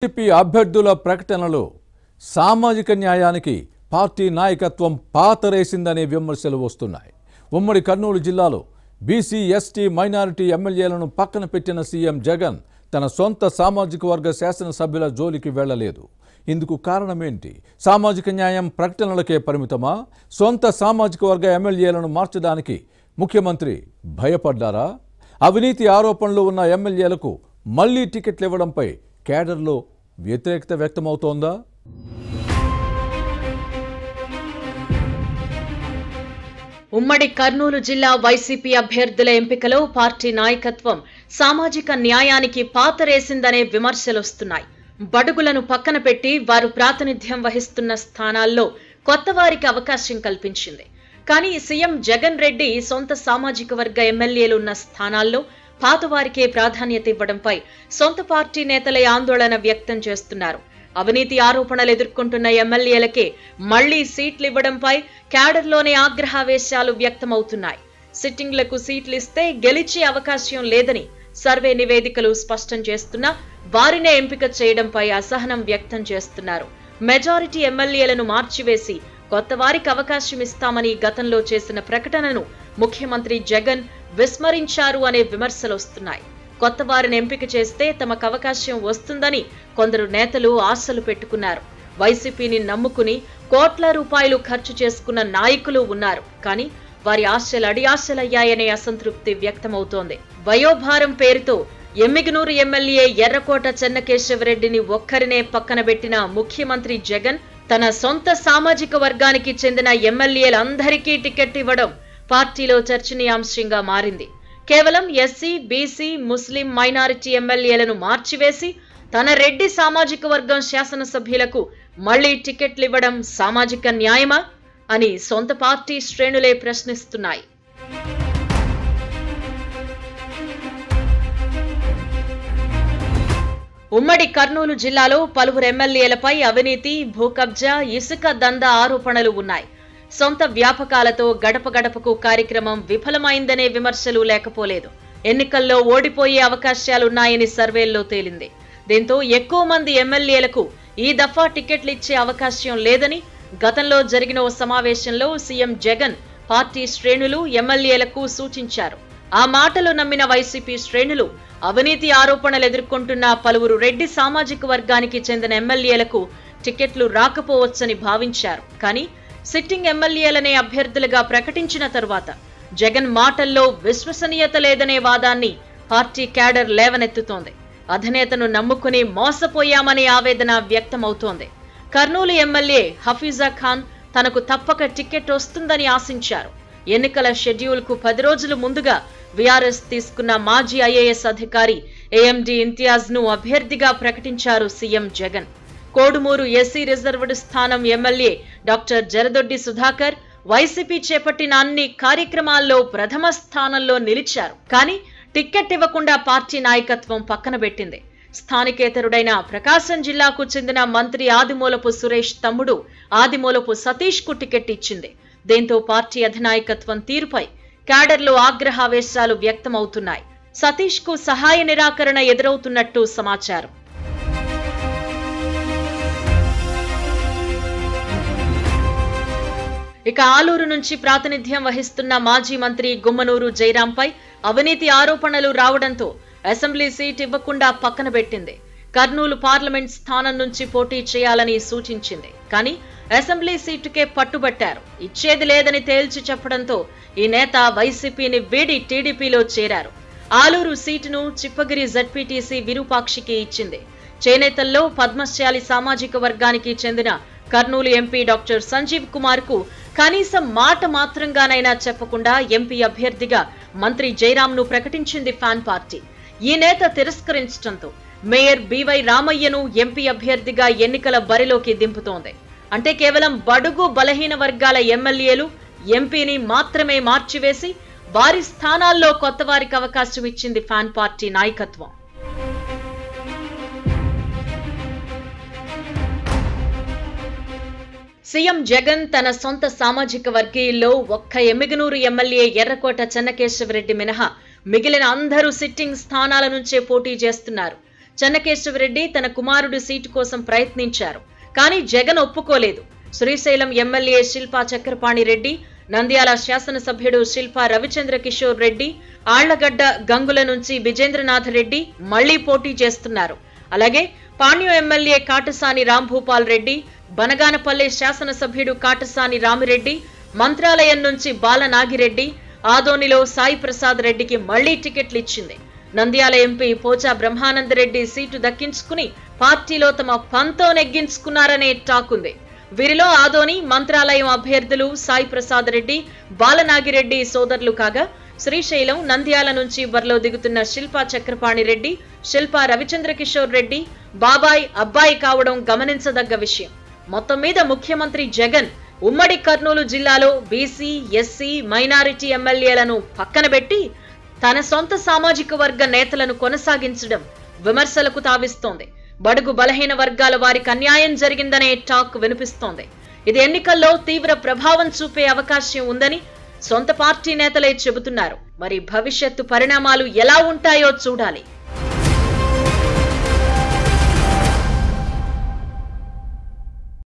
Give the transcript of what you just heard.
TDP అభ్యర్థుల ప్రకటనలో సామాజిక న్యాయానికి పార్టీ నాయకత్వం పాతరేసిందనే విమర్శలు వస్తున్నాయి. ఉమ్మడి కర్నూలు జిల్లాలో బీసీ ఎస్టీ మైనారిటీ ఎమ్మెల్యేలను పక్కన పెట్టిన సీఎం జగన్ తన సొంత సామాజిక వర్గ శాసనసభ్యుల జోలికి వెళ్లలేదు. ఇందుకు కారణమేంటి? సామాజిక న్యాయం ప్రకటనలకే పరిమితమా? సొంత సామాజిక వర్గ ఎమ్మెల్యేలను మార్చడానికి ముఖ్యమంత్రి భయపడ్డారా? అవినీతి ఆరోపణలు ఉన్న ఎమ్మెల్యేలకు మళ్లీ టికెట్లు ఇవ్వడంపై కేడర్లో వ్యతిరేకత వ్యక్తమవుతోందా? ఉమ్మడి కర్నూలు జిల్లా వైసీపీ అభ్యర్థుల ఎంపికలో పార్టీ నాయకత్వం సామాజిక న్యాయానికి పాతరేసిందనే విమర్శలొస్తున్నాయి. బడుగులను పక్కన పెట్టి వారు ప్రాతినిధ్యం వహిస్తున్న స్థానాల్లో కొత్త వారికి అవకాశం కల్పించింది. కానీ సీఎం జగన్ రెడ్డి సొంత సామాజిక వర్గ ఎమ్మెల్యేలు ఉన్న స్థానాల్లో పాతవారికే ప్రాధాన్యత ఇవ్వడంపై సొంత పార్టీ నేతలే ఆందోళన వ్యక్తం చేస్తున్నారు. అవినీతి ఆరోపణలు ఎదుర్కొంటున్న ఎమ్మెల్యేలకే మళ్లీ సీట్లు ఇవ్వడంపై క్యాడర్లోనే ఆగ్రహావేశాలు వ్యక్తమవుతున్నాయి. సిట్టింగ్లకు సీట్లు ఇస్తే గెలిచే అవకాశం లేదని సర్వే నివేదికలు స్పష్టం చేస్తున్నా వారినే ఎంపిక చేయడంపై అసహనం వ్యక్తం చేస్తున్నారు. మెజారిటీ ఎమ్మెల్యేలను మార్చివేసి కొత్త వారికి అవకాశం ఇస్తామని గతంలో చేసిన ప్రకటనను ముఖ్యమంత్రి జగన్ విస్మరించారు అనే విమర్శలు వస్తున్నాయి. కొత్త వారిని ఎంపిక చేస్తే తమకు అవకాశం వస్తుందని కొందరు నేతలు ఆశలు పెట్టుకున్నారు. వైసీపీని నమ్ముకుని కోట్ల రూపాయలు ఖర్చు చేసుకున్న నాయకులు ఉన్నారు. కానీ వారి ఆశలు అడియాశలయ్యాయనే అసంతృప్తి వ్యక్తమవుతోంది. వయోభారం పేరుతో ఎమ్మిగనూరు ఎమ్మెల్యే ఎర్రకోట చెన్నకేశవరెడ్డిని ఒక్కరినే పక్కన పెట్టిన ముఖ్యమంత్రి జగన్ తన సొంత సామాజిక వర్గానికి చెందిన ఎమ్మెల్యేలందరికీ టికెట్ ఇవ్వడం పార్టీలో చర్చనీయాంశంగా మారింది. కేవలం ఎస్సీ, బీసీ, ముస్లిం మైనారిటీ ఎమ్మెల్యేలను మార్చివేసి తన రెడ్డి సామాజిక వర్గం శాసనసభ్యులకు మళ్లీ టికెట్లు ఇవ్వడం సామాజిక న్యాయమా అని సొంత పార్టీ శ్రేణులే ప్రశ్నిస్తున్నాయి. ఉమ్మడి కర్నూలు జిల్లాలో పలువురు ఎమ్మెల్యేలపై అవినీతి, భూకబ్జా, ఇసుక దందా ఆరోపణలు ఉన్నాయి. సొంత వ్యాపకాలతో గడప గడపకు కార్యక్రమం విఫలమైందనే విమర్శలు లేకపోలేదు. ఎన్నికల్లో ఓడిపోయే అవకాశాలున్నాయని సర్వేల్లో తేలింది. దీంతో ఎక్కువ మంది ఎమ్మెల్యేలకు ఈ దఫా టికెట్లు ఇచ్చే అవకాశం లేదని గతంలో జరిగిన ఓ సమావేశంలో సీఎం జగన్ పార్టీ శ్రేణులు ఎమ్మెల్యేలకు సూచించారు. ఆ మాటలు నమ్మిన వైసీపీ శ్రేణులు అవినీతి ఆరోపణలు ఎదుర్కొంటున్న పలువురు రెడ్డి సామాజిక వర్గానికి చెందిన ఎమ్మెల్యేలకు టికెట్లు రాకపోవచ్చని భావించారు. కానీ సిట్టింగ్ ఎమ్మెల్యేలనే అభ్యర్థులుగా ప్రకటించిన తరువాత జగన్ మాటల్లో విశ్వసనీయత లేదనే వాదాన్ని పార్టీ క్యాడర్ లేవనెత్తుతోంది. అధినేతను నమ్ముకుని మోసపోయామనే ఆవేదన వ్యక్తమవుతోంది. కర్నూలు ఎమ్మెల్యే హఫీజా ఖాన్ తనకు తప్పక టికెట్ వస్తుందని ఆశించారు. ఎన్నికల షెడ్యూల్ కు 10 రోజులు ముందుగా వీఆర్ఎస్ తీసుకున్న మాజీ ఐఏఎస్ అధికారి ఏఎండి ఇంతియాజ్ ను అభ్యర్థిగా ప్రకటించారు CM Jagan. Kodumur SC reserved స్థానం MLA doctor Jaradoddi Sudhakar YCP చేపట్టిన అన్ని కార్యక్రమాల్లో ప్రథమ స్థానంలో నిలిచారు. కానీ టికెట్ ఇవ్వకుండా పార్టీ నాయకత్వం పక్కన పెట్టింది. స్థానికేతరుడైన ప్రకాశం జిల్లాకు చెందిన మంత్రి ఆదిమూలపు సురేష్ తమ్ముడు ఆదిమూలపు సతీష్ కు టికెట్ ఇచ్చింది. దీంతో పార్టీ అధినాయకత్వం తీరుపై క్యాడర్లో ఆగ్రహావేశాలు వ్యక్తమవుతున్నాయి. సతీష్ కు సహాయ నిరాకరణ ఎదురవుతున్నట్టు సమాచారం. ఇక ఆలూరు నుంచి ప్రాతినిధ్యం వహిస్తున్న మాజీ మంత్రి గుమ్మనూరు జయరాంపై అవినీతి ఆరోపణలు రావడంతో అసెంబ్లీ సీట్ ఇవ్వకుండా పక్కన పెట్టింది. కర్నూలు పార్లమెంట్ స్థానం నుంచి పోటీ చేయాలని సూచించింది. కానీ అసెంబ్లీ సీటుకే పట్టుబట్టారు. ఇచ్చేది లేదని తేల్చి చెప్పడంతో ఈ నేత వైసీపీని వీడి టీడీపీలో చేరారు. ఆలూరు సీటును చిప్పగిరి జడ్పీటీసీ విరూపాక్షికి ఇచ్చింది. చేనేతల్లో పద్మశాలి సామాజిక వర్గానికి చెందిన కర్నూలు ఎంపీ డాక్టర్ సంజీవ్ కుమార్ కు కనీసం మాట మాత్రంగానైనా చెప్పకుండా ఎంపీ అభ్యర్థిగా మంత్రి జయరాంను ప్రకటించింది ఫ్యాన్ పార్టీ. ఈ నేత తిరస్కరించడంతో మేయర్ బివై రామయ్యను ఎంపీ అభ్యర్థిగా ఎన్నికల బరిలోకి దింపుతోంది. అంటే కేవలం బడుగు బలహీన వర్గాల ఎమ్మెల్యేలు ఎంపీని మాత్రమే మార్చివేసి వారి స్థానాల్లో కొత్త వారికి అవకాశం ఇచ్చింది ఫ్యాన్ పార్టీ నాయకత్వం. సీఎం జగన్ తన సొంత సామాజిక వర్గీయుల్లో ఒక్క ఎమ్మిగనూరు ఎమ్మెల్యే ఎర్రకోట చెన్నకేశవరెడ్డి మినహా మిగిలిన అందరూ సిట్టింగ్ స్థానాల నుంచే పోటీ చేస్తున్నారు. చెన్నకేశవరెడ్డి తన కుమారుడు సీటు కోసం ప్రయత్నించారు. కానీ జగన్ ఒప్పుకోలేదు. శ్రీశైలం ఎమ్మెల్యే శిల్పా చక్రపాణి రెడ్డి, నంద్యాల శాసనసభ్యుడు శిల్పా రవిచంద్ర కిషోర్ రెడ్డి, ఆళ్లగడ్డ గంగుల నుంచి విజేంద్రనాథ్ రెడ్డి మళ్లీ పోటీ చేస్తున్నారు. అలాగే పాణ్యం ఎమ్మెల్యే కాటసాని రాంభూపాల్ రెడ్డి, బనగానపల్లె శాసనసభ్యుడు కాటసాని రామిరెడ్డి, మంత్రాలయం నుంచి బాలనాగిరెడ్డి, ఆదోనిలో సాయి ప్రసాద్ రెడ్డికి మళ్లీ టికెట్లు ఇచ్చింది. నంద్యాల ఎంపీ పోచా బ్రహ్మానందరెడ్డి సీటు దక్కించుకుని పార్టీలో తమ పంతో నెగ్గించుకున్నారనే టాక్ ఉంది. వీరిలో ఆదోని, మంత్రాలయం అభ్యర్థులు సాయి ప్రసాద్ రెడ్డి, బాలనాగిరెడ్డి సోదరులు కాగా, శ్రీశైలం, నంద్యాల నుంచి బరిలో దిగుతున్న శిల్పా చక్రపాణి రెడ్డి, శిల్పా రవిచంద్ర కిషోర్ రెడ్డి బాబాయ్ అబ్బాయి కావడం గమనించదగ్గ విషయం. మొత్తం మీద ముఖ్యమంత్రి జగన్ ఉమ్మడి కర్నూలు జిల్లాలో బీసీ, ఎస్సీ, మైనారిటీ ఎమ్మెల్యేలను పక్కన పెట్టి తన సొంత సామాజిక వర్గ నేతలను కొనసాగించడం విమర్శలకు తావిస్తోంది. బడుగు బలహీన వర్గాల వారికి అన్యాయం జరిగిందనే టాక్ వినిపిస్తోంది. ఇది ఎన్నికల్లో తీవ్ర ప్రభావం చూపే అవకాశం ఉందని సొంత పార్టీ నేతలే చెబుతున్నారు. మరి భవిష్యత్తు పరిణామాలు ఎలా ఉంటాయో చూడాలి.